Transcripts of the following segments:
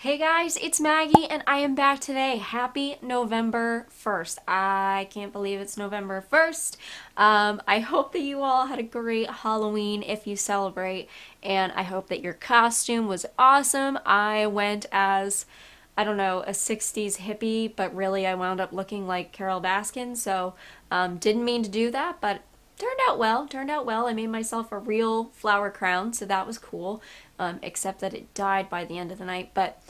Hey guys, it's Maggie and I am back today. Happy November 1st. I can't believe it's November 1st. I hope that you all had a great Halloween if you celebrate, and I hope that your costume was awesome. I went as, I don't know, a 60s hippie, but really I wound up looking like Carol Baskin, so didn't mean to do that, but turned out well. I made myself a real flower crown, so that was cool. Except that it died by the end of the night, but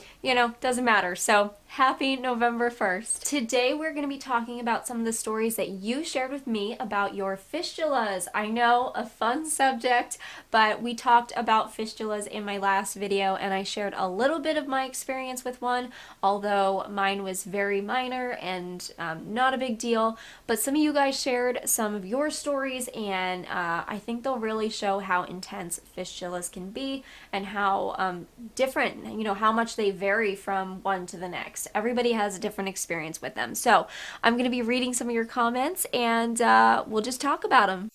doesn't matter. So happy November 1st. Today we're going to be talking about some of the stories that you shared with me about your fistulas. I know, a fun subject, but we talked about fistulas in my last video and I shared a little bit of my experience with one, although mine was very minor and not a big deal. But some of you guys shared some of your stories, and I think they'll really show how intense fistulas can be and how different, how much they vary from one to the next. Everybody has a different experience with them. So I'm going to be reading some of your comments, and we'll just talk about them.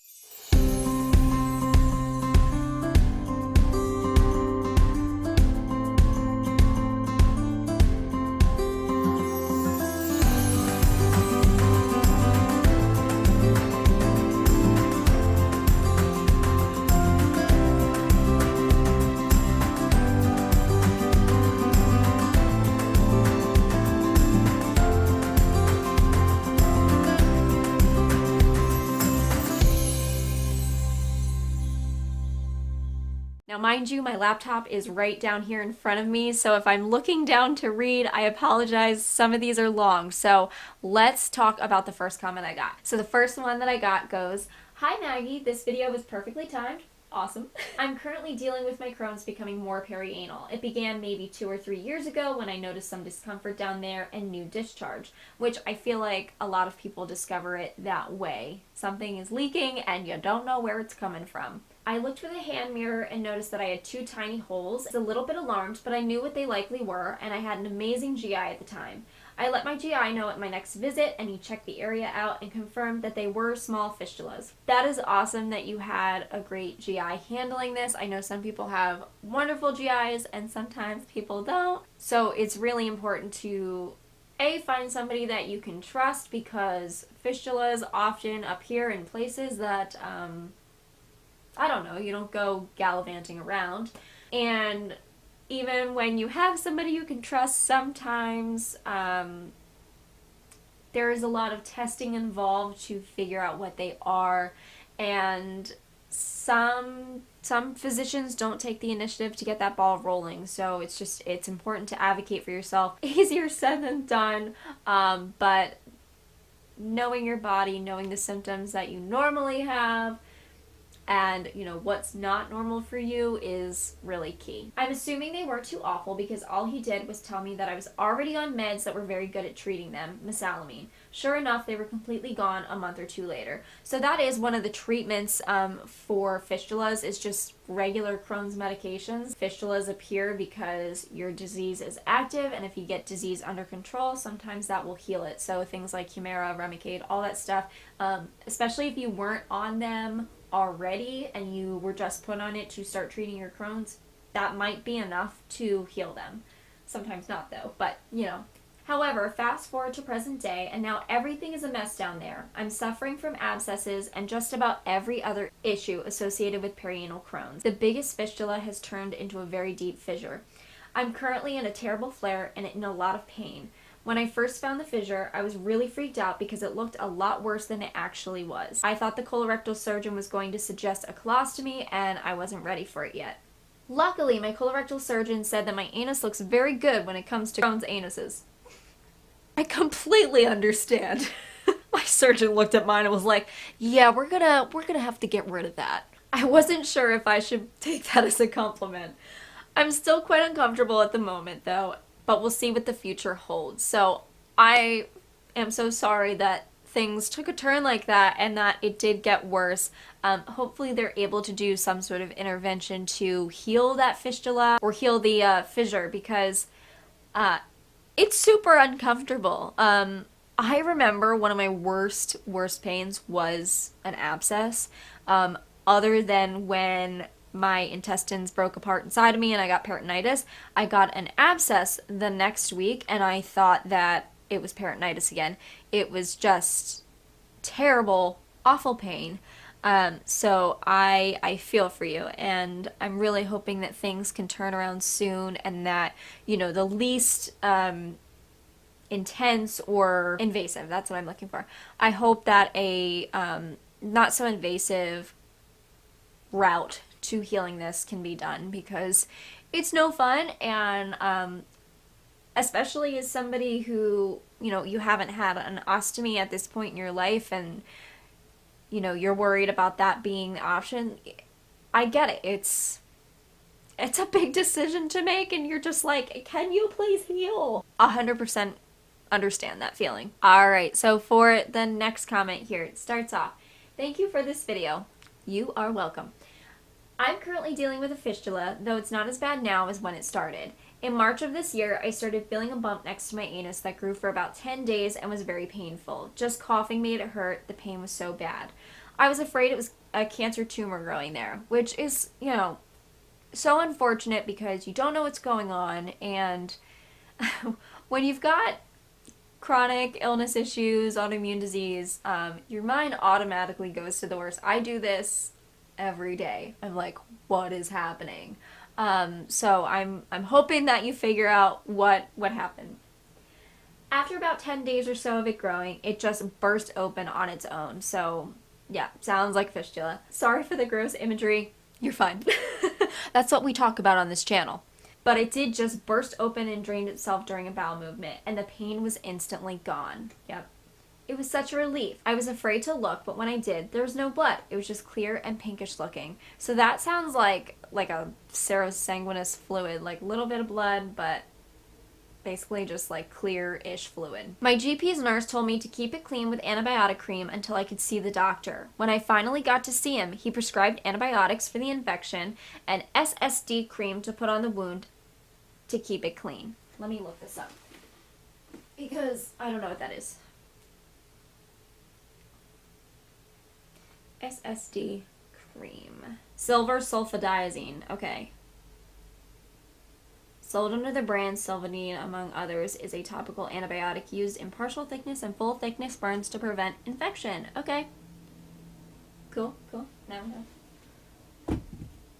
Now, mind you, my laptop is right down here in front of me, so if I'm looking down to read, I apologize. Some of these are long, so let's talk about the first comment I got. So the first one that I got goes, "Hi Maggie, this video was perfectly timed. Awesome. I'm currently dealing with my Crohn's becoming more perianal. It began maybe 2 or 3 years ago when I noticed some discomfort down there and new discharge, which I feel like a lot of people discover it that way. Something is leaking and you don't know where it's coming from. I looked with a hand mirror and noticed that I had 2 tiny holes. I was a little bit alarmed, but I knew what they likely were, and I had an amazing GI at the time. I let my GI know at my next visit, and he checked the area out and confirmed that they were small fistulas." That is awesome that you had a great GI handling this. I know some people have wonderful GIs, and sometimes people don't. So it's really important to find somebody that you can trust, because fistulas often appear in places that I don't know, you don't go gallivanting around. And even when you have somebody you can trust, sometimes there is a lot of testing involved to figure out what they are, and some physicians don't take the initiative to get that ball rolling. So it's important to advocate for yourself. Easier said than done, but knowing your body, knowing the symptoms that you normally have, and what's not normal for you is really key. I'm assuming they weren't too awful, because all he did was tell me that I was already on meds that were very good at treating them, mesalamine. Sure enough, they were completely gone a month or 2 later. So that is one of the treatments for fistulas, is just regular Crohn's medications. Fistulas appear because your disease is active, and if you get disease under control, sometimes that will heal it. So things like Humira, Remicade, all that stuff, especially if you weren't on them already and you were just put on it to start treating your Crohn's, that might be enough to heal them. Sometimes not though, but However, fast forward to present day, and now everything is a mess down there. I'm suffering from abscesses and just about every other issue associated with perianal Crohn's. The biggest fistula has turned into a very deep fissure. I'm currently in a terrible flare and in a lot of pain. When I first found the fissure, I was really freaked out because it looked a lot worse than it actually was. I thought the colorectal surgeon was going to suggest a colostomy, and I wasn't ready for it yet. Luckily, my colorectal surgeon said that my anus looks very good when it comes to Crohn's anuses. I completely understand. My surgeon looked at mine and was like, "Yeah, we're gonna have to get rid of that." I wasn't sure if I should take that as a compliment. I'm still quite uncomfortable at the moment though, but we'll see what the future holds. So I am so sorry that things took a turn like that and that it did get worse. Hopefully they're able to do some sort of intervention to heal that fistula or heal the fissure, because it's super uncomfortable. I remember one of my worst pains was an abscess. Other than when my intestines broke apart inside of me and I got peritonitis. I got an abscess the next week and I thought that it was peritonitis again. It was just terrible, awful pain. So I feel for you, and I'm really hoping that things can turn around soon, and that, you know, the least intense or invasive, that's what I'm looking for. I hope that a not so invasive route to healing this can be done, because it's no fun, and especially as somebody who, you know, you haven't had an ostomy at this point in your life, and you know, you're worried about that being the option. I get it. It's a big decision to make, and you're just like, can you please heal? 100% understand that feeling. Alright, so for the next comment here, it starts off, thank you for this video. You are welcome. I'm currently dealing with a fistula, though it's not as bad now as when it started. In March of this year, I started feeling a bump next to my anus that grew for about 10 days and was very painful. Just coughing made it hurt. The pain was so bad. I was afraid it was a cancer tumor growing there, which is, you know, so unfortunate because you don't know what's going on, and when you've got chronic illness issues, autoimmune disease, your mind automatically goes to the worst. I do this every day. I'm like, what is happening? So I'm hoping that you figure out what happened. After about 10 days or so of it growing, it just burst open on its own. So yeah, sounds like fistula. Sorry for the gross imagery. You're fine. That's what we talk about on this channel. But it did just burst open and drained itself during a bowel movement, and the pain was instantly gone. Yep. It was such a relief. I was afraid to look, but when I did, there was no blood. It was just clear and pinkish looking. So that sounds like a serosanguinous fluid, like a little bit of blood, but basically just like clear-ish fluid. My GP's nurse told me to keep it clean with antibiotic cream until I could see the doctor. When I finally got to see him, he prescribed antibiotics for the infection and SSD cream to put on the wound to keep it clean. Let me look this up, because I don't know what that is. SSD cream. Silver sulfadiazine. Okay. Sold under the brand Silvadine, among others, is a topical antibiotic used in partial thickness and full thickness burns to prevent infection. Okay. Cool. Now.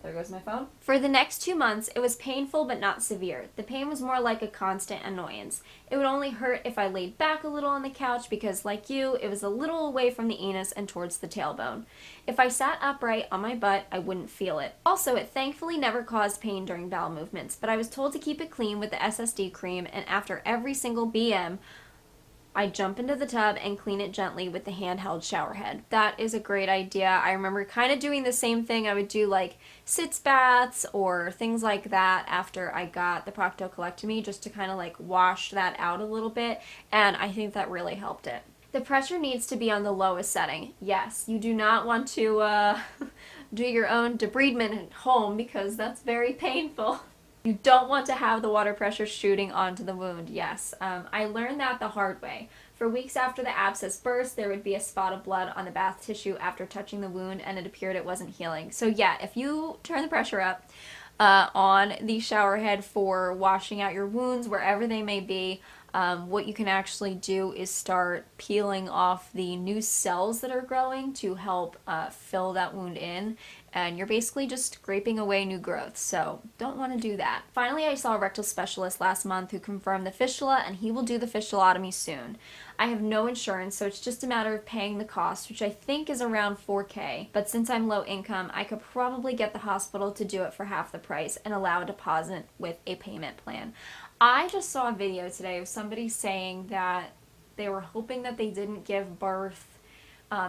There goes my phone. For the next 2 months, it was painful but not severe. The pain was more like a constant annoyance. It would only hurt if I laid back a little on the couch because, like you, it was a little away from the anus and towards the tailbone. If I sat upright on my butt, I wouldn't feel it. Also, it thankfully never caused pain during bowel movements, but I was told to keep it clean with the SSD cream, and after every single BM, I jump into the tub and clean it gently with the handheld shower head. That is a great idea. I remember kind of doing the same thing. I would do like sitz baths or things like that after I got the proctocolectomy, just to kind of like wash that out a little bit, and I think that really helped it. The pressure needs to be on the lowest setting. Yes, you do not want to do your own debridement at home, because that's very painful. You don't want to have the water pressure shooting onto the wound, yes. I learned that the hard way. For weeks after the abscess burst, there would be a spot of blood on the bath tissue after touching the wound, and it appeared it wasn't healing. So yeah, if you turn the pressure up on the shower head for washing out your wounds, wherever they may be, what you can actually do is start peeling off the new cells that are growing to help fill that wound in, and you're basically just scraping away new growth, so don't want to do that. Finally, I saw a rectal specialist last month who confirmed the fistula, and he will do the fistulotomy soon. I have no insurance, so it's just a matter of paying the cost, which I think is around $4K, but since I'm low income, I could probably get the hospital to do it for half the price and allow a deposit with a payment plan. I just saw a video today of somebody saying that they were hoping that they didn't give birth.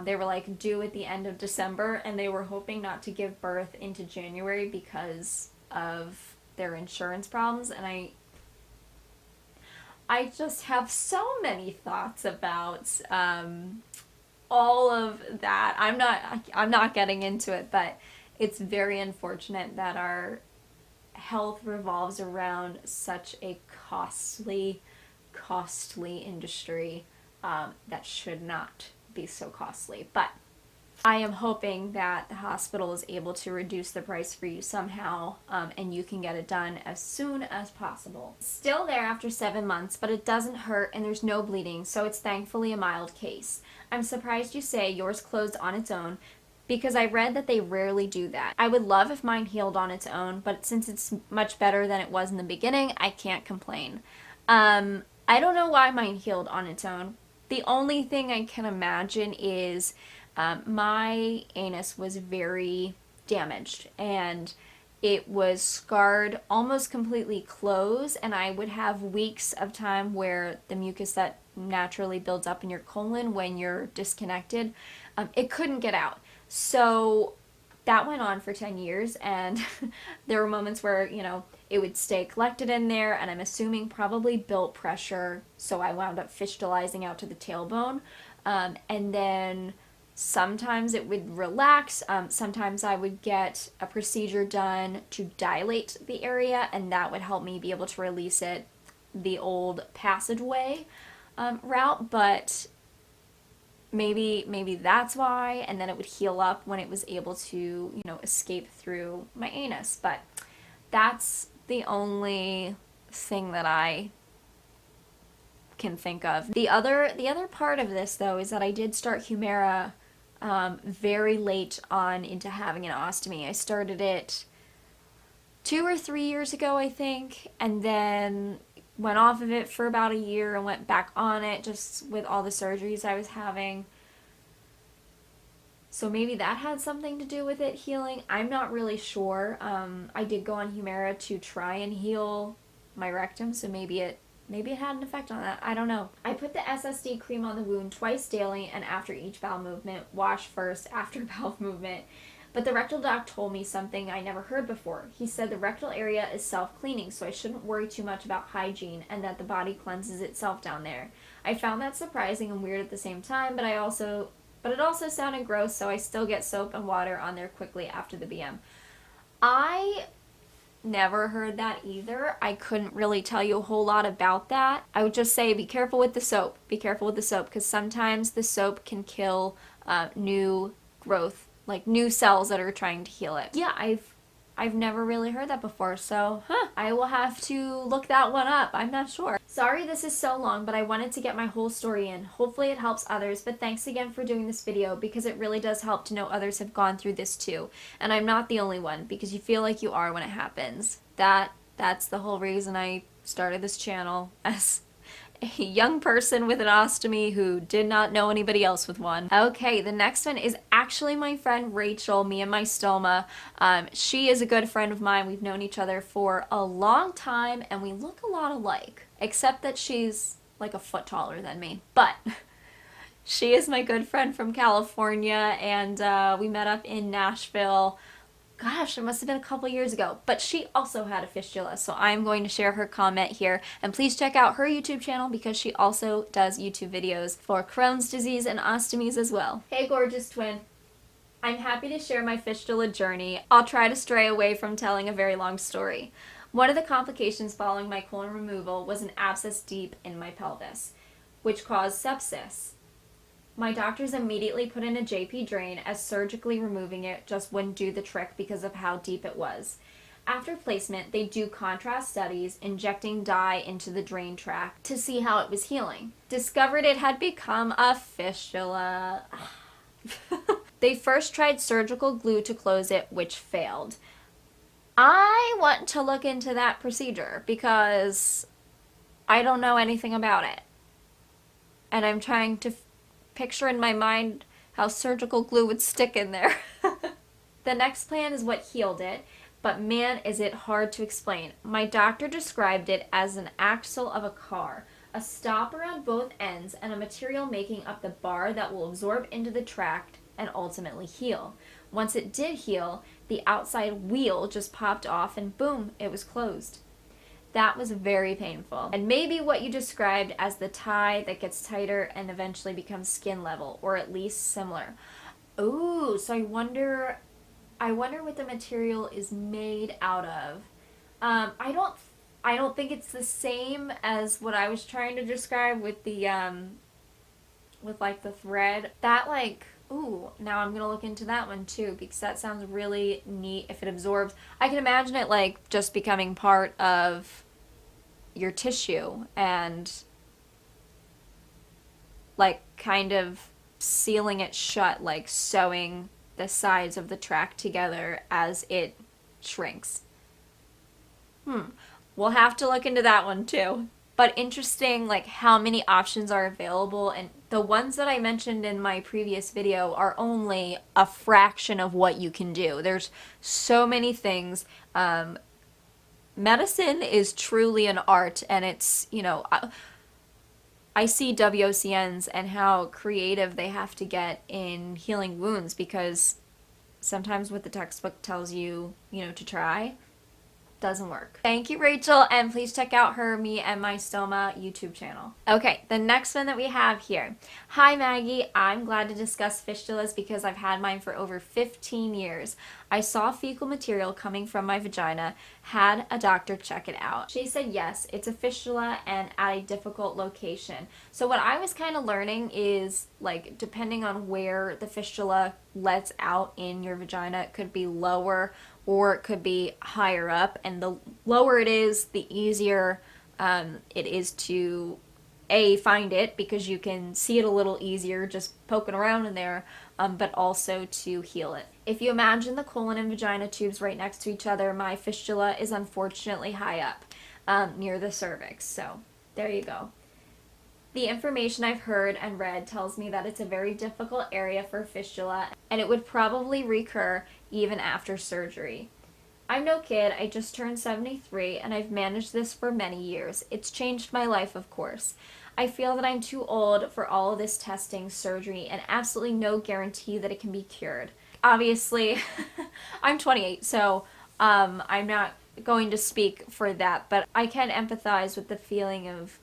They were like due at the end of December, and they were hoping not to give birth into January because of their insurance problems, and I just have so many thoughts about all of that. I'm not getting into it, but it's very unfortunate that our health revolves around such a costly industry that should not be so costly. But I am hoping that the hospital is able to reduce the price for you somehow, and you can get it done as soon as possible. Still there after 7 months, but it doesn't hurt and there's no bleeding, so it's thankfully a mild case. I'm surprised you say yours closed on its own, because I read that they rarely do that. I would love if mine healed on its own, but since it's much better than it was in the beginning, I can't complain. I don't know why mine healed on its own. The only thing I can imagine is my anus was very damaged and it was scarred almost completely closed, and I would have weeks of time where the mucus that naturally builds up in your colon when you're disconnected, it couldn't get out. So that went on for 10 years, and there were moments where, it would stay collected in there, and I'm assuming probably built pressure, so I wound up fistulizing out to the tailbone. And then sometimes it would relax. Sometimes I would get a procedure done to dilate the area, and that would help me be able to release it the old passageway route, but maybe that's why, and then it would heal up when it was able to, escape through my anus. But that's the only thing that I can think of. The other part of this, though, is that I did start Humira very late on into having an ostomy. I started it 2 or 3 years ago, I think, and then went off of it for about a year and went back on it just with all the surgeries I was having. So maybe that had something to do with it healing. I'm not really sure. I did go on Humira to try and heal my rectum, so maybe it had an effect on that. I don't know. I put the SSD cream on the wound twice daily and after each bowel movement. Wash first after bowel movement. But the rectal doc told me something I never heard before. He said the rectal area is self-cleaning, so I shouldn't worry too much about hygiene and that the body cleanses itself down there. I found that surprising and weird at the same time, but it also sounded gross, so I still get soap and water on there quickly after the BM. I never heard that either. I couldn't really tell you a whole lot about that. I would just say be careful with the soap. Be careful with the soap, because sometimes the soap can kill new growth, like new cells that are trying to heal it. Yeah, I've never really heard that before, so I will have to look that one up. I'm not sure. Sorry this is so long, but I wanted to get my whole story in. Hopefully it helps others, but thanks again for doing this video, because it really does help to know others have gone through this too. And I'm not the only one, because you feel like you are when it happens. That's the whole reason I started this channel, as a young person with an ostomy who did not know anybody else with one. Okay, the next one is actually my friend Rachel, me and my stoma. She is a good friend of mine. We've known each other for a long time, and we look a lot alike, except that she's like a foot taller than me. But she is my good friend from California, and we met up in Nashville. Gosh, it must have been a couple years ago. But she also had a fistula, so I'm going to share her comment here. And please check out her YouTube channel, because she also does YouTube videos for Crohn's disease and ostomies as well. Hey, gorgeous twin. I'm happy to share my fistula journey. I'll try to stray away from telling a very long story. One of the complications following my colon removal was an abscess deep in my pelvis, which caused sepsis. My doctors immediately put in a JP drain, as surgically removing it just wouldn't do the trick because of how deep it was. After placement, they do contrast studies, injecting dye into the drain tract to see how it was healing. Discovered it had become a fistula. They first tried surgical glue to close it, which failed. I want to look into that procedure because I don't know anything about it. And I'm trying to picture in my mind how surgical glue would stick in there. The next plan is what healed it, but man, is it hard to explain. My doctor described it as an axle of a car, a stop around both ends, and a material making up the bar that will absorb into the tract and ultimately heal. Once it did heal, the outside wheel just popped off and boom, it was closed. That was very painful. And maybe what you described as the tie that gets tighter and eventually becomes skin level, or at least similar. Ooh, so I wonder what the material is made out of. I don't think it's the same as what I was trying to describe with the with like the thread. That like Ooh, now I'm gonna look into that one too, because that sounds really neat if it absorbs. I can imagine it like just becoming part of your tissue and like kind of sealing it shut, like sewing the sides of the tract together as it shrinks. We'll have to look into that one too. But interesting, like how many options are available, and the ones that I mentioned in my previous video are only a fraction of what you can do. There's so many things. Medicine is truly an art, and it's, I see WOCNs and how creative they have to get in healing wounds, because sometimes what the textbook tells you, to try doesn't work. Thank you, Rachel, and please check out her Me and My Stoma YouTube channel. Okay, the next one that we have here. Hi, Maggie. I'm glad to discuss fistulas because I've had mine for over 15 years. I saw fecal material coming from my vagina, had a doctor check it out. She said yes, it's a fistula and at a difficult location. So what I was kind of learning is, like, depending on where the fistula lets out in your vagina, it could be lower or it could be higher up, and the lower it is, the easier it is to find it, because you can see it a little easier just poking around in there, but also to heal it. If you imagine the colon and vagina tubes right next to each other, my fistula is unfortunately high up near the cervix, so there you go. The information I've heard and read tells me that it's a very difficult area for fistula, and it would probably recur even after surgery. I'm no kid, I just turned 73, and I've managed this for many years. It's changed my life, of course. I feel that I'm too old for all of this testing, surgery, and absolutely no guarantee that it can be cured. Obviously, I'm 28, so I'm not going to speak for that, but I can empathize with the feeling of,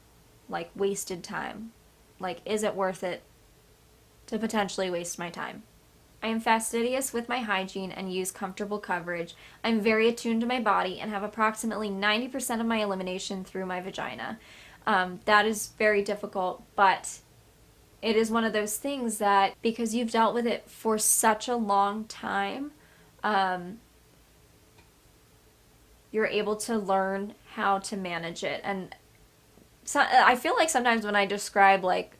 like, wasted time. Like, is it worth it to potentially waste my time? I am fastidious with my hygiene and use comfortable coverage. I'm very attuned to my body and have approximately 90% of my elimination through my vagina. That is very difficult, but it is one of those things that, because you've dealt with it for such a long time, you're able to learn how to manage it. And so, I feel like sometimes when I describe, like,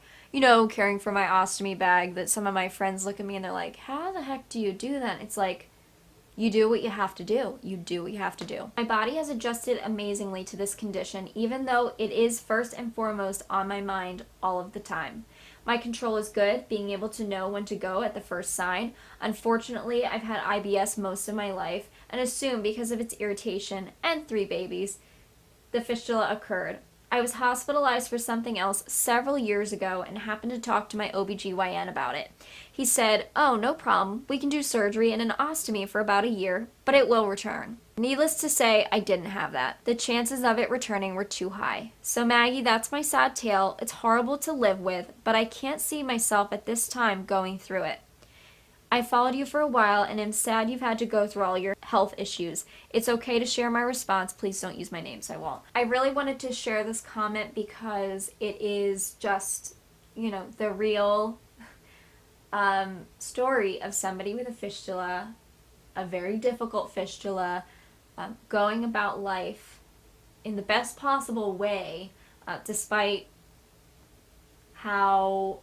caring for my ostomy bag, that some of my friends look at me and they're like, how the heck do you do that? It's like, you do what you have to do. You do what you have to do. My body has adjusted amazingly to this condition, even though it is first and foremost on my mind all of the time. My control is good, being able to know when to go at the first sign. Unfortunately, I've had IBS most of my life, and assume because of its irritation and 3 babies, the fistula occurred. I was hospitalized for something else several years ago and happened to talk to my OBGYN about it. He said, oh, no problem, we can do surgery and an ostomy for about a year, but it will return. Needless to say, I didn't have that. The chances of it returning were too high. So Maggie, that's my sad tale. It's horrible to live with, but I can't see myself at this time going through it. I followed you for a while and am sad you've had to go through all your health issues. It's okay to share my response. Please don't use my name, so I won't. I really wanted to share this comment because it is just, the real story of somebody with a fistula, a very difficult fistula, going about life in the best possible way, despite how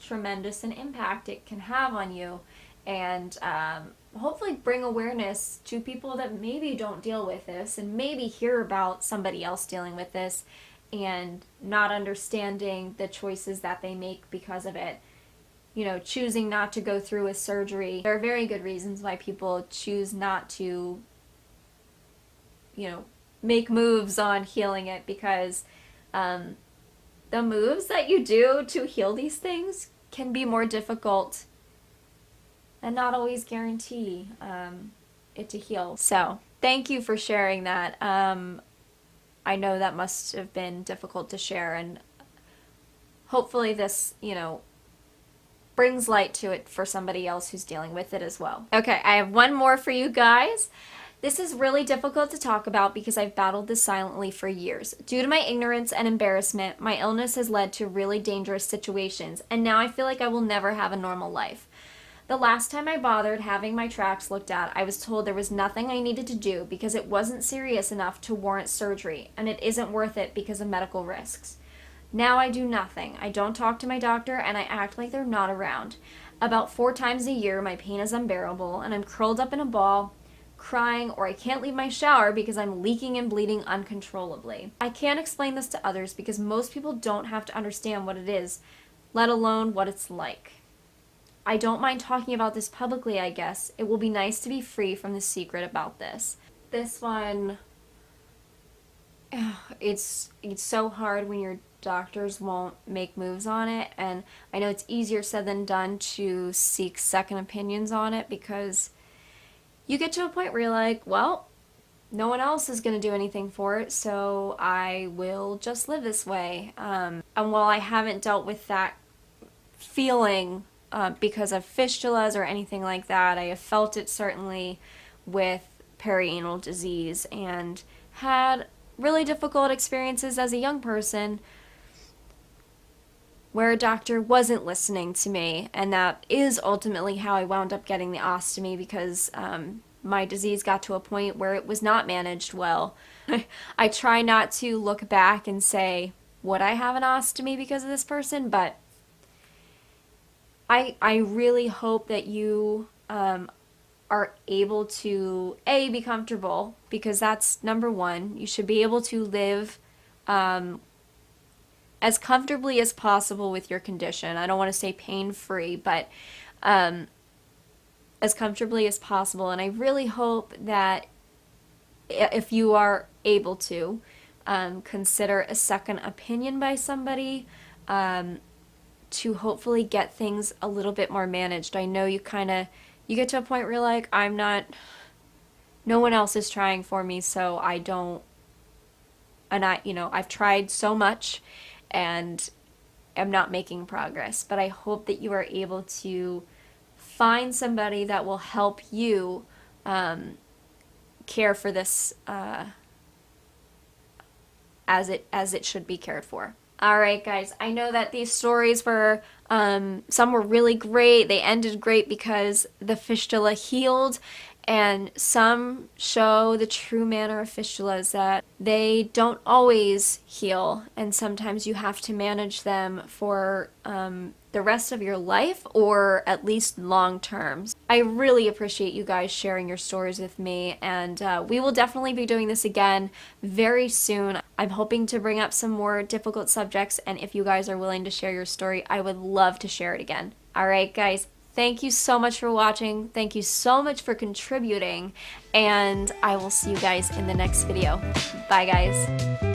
tremendous an impact it can have on you, and hopefully bring awareness to people that maybe don't deal with this, and maybe hear about somebody else dealing with this and not understanding the choices that they make because of it. Choosing not to go through with surgery. There are very good reasons why people choose not to, make moves on healing it, because the moves that you do to heal these things can be more difficult and not always guarantee it to heal. So, thank you for sharing that. I know that must have been difficult to share, and hopefully this, brings light to it for somebody else who's dealing with it as well. Okay, I have one more for you guys. This is really difficult to talk about because I've battled this silently for years. Due to my ignorance and embarrassment, my illness has led to really dangerous situations, and now I feel like I will never have a normal life. The last time I bothered having my tracts looked at, I was told there was nothing I needed to do because it wasn't serious enough to warrant surgery, and it isn't worth it because of medical risks. Now I do nothing. I don't talk to my doctor, and I act like they're not around. About 4 times a year, my pain is unbearable, and I'm curled up in a ball, crying, or I can't leave my shower because I'm leaking and bleeding uncontrollably. I can't explain this to others because most people don't have to understand what it is, let alone what it's like. I don't mind talking about this publicly, I guess. It will be nice to be free from the secret about this. This one, it's so hard when your doctors won't make moves on it, and I know it's easier said than done to seek second opinions on it because you get to a point where you're like, well, no one else is going to do anything for it, so I will just live this way. And while I haven't dealt with that feeling because of fistulas or anything like that, I have felt it certainly with perianal disease and had really difficult experiences as a young person where a doctor wasn't listening to me, and that is ultimately how I wound up getting the ostomy because my disease got to a point where it was not managed well. I try not to look back and say, would I have an ostomy because of this person? But I really hope that you are able to, A, be comfortable, because that's number one. You should be able to live as comfortably as possible with your condition. I don't want to say pain-free, but as comfortably as possible. And I really hope that if you are able to, consider a second opinion by somebody to hopefully get things a little bit more managed. I know you get to a point where you're like, no one else is trying for me, so I don't, and I've tried so much and am not making progress. But I hope that you are able to find somebody that will help you care for this as it should be cared for. Alright guys, I know that these stories were, some were really great, they ended great because the fistula healed, and some show the true manner of fistulas, that they don't always heal, and sometimes you have to manage them for the rest of your life, or at least long term. I really appreciate you guys sharing your stories with me, and we will definitely be doing this again very soon. I'm hoping to bring up some more difficult subjects, and if you guys are willing to share your story, I would love to share it again. Alright guys, thank you so much for watching, thank you so much for contributing, and I will see you guys in the next video. Bye guys.